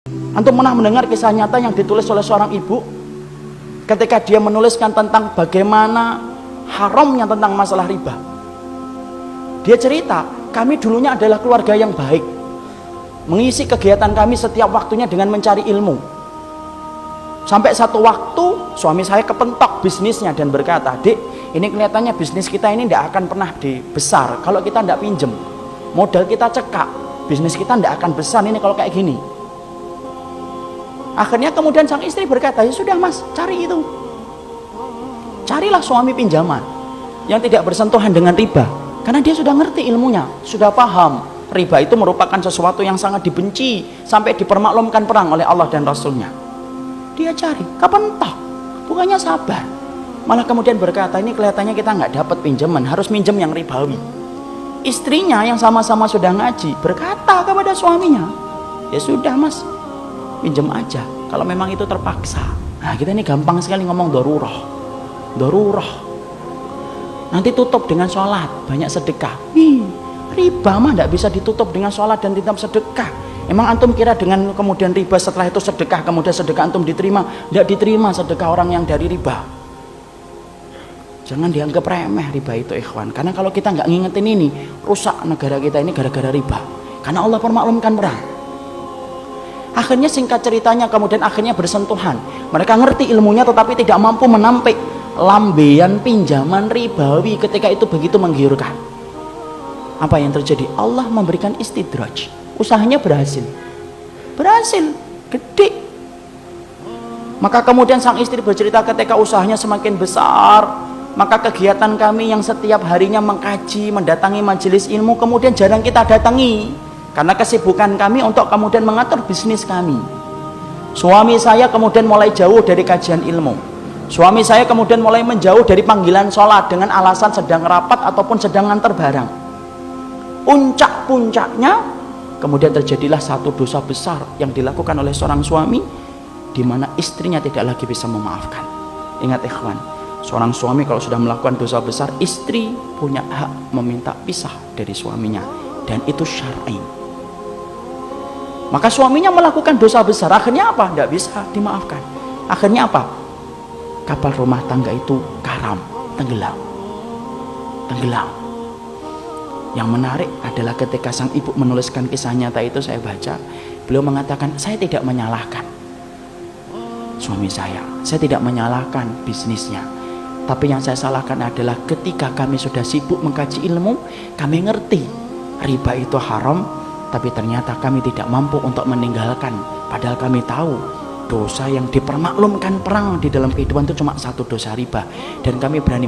Antum pernah mendengar kisah nyata yang ditulis oleh seorang ibu ketika dia menuliskan tentang bagaimana haramnya tentang masalah riba. Dia cerita, kami dulunya adalah keluarga yang baik, mengisi kegiatan kami setiap waktunya dengan mencari ilmu. Sampai satu waktu suami saya kepentok bisnisnya dan berkata, "Dek, ini kelihatannya bisnis kita ini tidak akan pernah besar kalau kita tidak pinjem. Modal kita cekak, bisnis kita tidak akan besar ini kalau kayak gini." Akhirnya kemudian sang istri berkata, "Ya sudah mas, cari itu. Carilah suami pinjaman yang tidak bersentuhan dengan riba." Karena dia sudah ngerti ilmunya, sudah paham riba itu merupakan sesuatu yang sangat dibenci sampai dipermaklumkan perang oleh Allah dan Rasulnya. Dia cari, kapan toh? Bukannya sabar, malah kemudian berkata, ini kelihatannya kita nggak dapat pinjaman, harus minjem yang ribawi. Istrinya yang sama-sama sudah ngaji berkata kepada suaminya, "Ya sudah mas, pinjam aja kalau memang itu terpaksa." Nah kita ini gampang sekali ngomong dorurah. Nanti tutup dengan sholat, banyak sedekah. Riba mah tidak bisa ditutup dengan sholat dan tetap sedekah. Emang antum kira dengan kemudian riba setelah itu sedekah, kemudian sedekah antum diterima? Tidak diterima sedekah orang yang dari riba. Jangan dianggap remeh riba itu ikhwan. Karena kalau kita nggak ngingetin ini, rusak negara kita ini gara-gara riba. Karena Allah permaklumkan perang. Akhirnya singkat ceritanya kemudian akhirnya bersentuhan. Mereka ngerti ilmunya tetapi tidak mampu menampik lambean pinjaman ribawi ketika itu begitu menggiurkan. Apa yang terjadi? Allah memberikan istidraj. Usahanya berhasil, gede. Maka kemudian sang istri bercerita ketika usahanya semakin besar, maka kegiatan kami yang setiap harinya mengkaji, mendatangi majelis ilmu kemudian jarang kita datangi karena kesibukan kami untuk kemudian mengatur bisnis kami. Suami saya kemudian mulai jauh dari kajian ilmu. Suami saya kemudian mulai menjauh dari panggilan sholat dengan alasan sedang rapat ataupun sedang nganter barang. Puncak-puncaknya kemudian terjadilah satu dosa besar yang dilakukan oleh seorang suami di mana istrinya tidak lagi bisa memaafkan. Ingat ikhwan, seorang suami kalau sudah melakukan dosa besar, istri punya hak meminta pisah dari suaminya dan itu syar'i. Maka suaminya melakukan dosa besar, akhirnya apa? Tidak bisa dimaafkan. Akhirnya apa? Kapal rumah tangga itu karam, tenggelam. Yang menarik adalah ketika sang ibu menuliskan kisah nyata itu, saya baca, beliau mengatakan, saya tidak menyalahkan suami saya tidak menyalahkan bisnisnya, tapi yang saya salahkan adalah ketika kami sudah sibuk mengkaji ilmu, kami ngerti riba itu haram, tapi ternyata kami tidak mampu untuk meninggalkan, padahal kami tahu dosa yang dipermaklumkan perang di dalam kehidupan itu cuma satu dosa riba, dan kami berani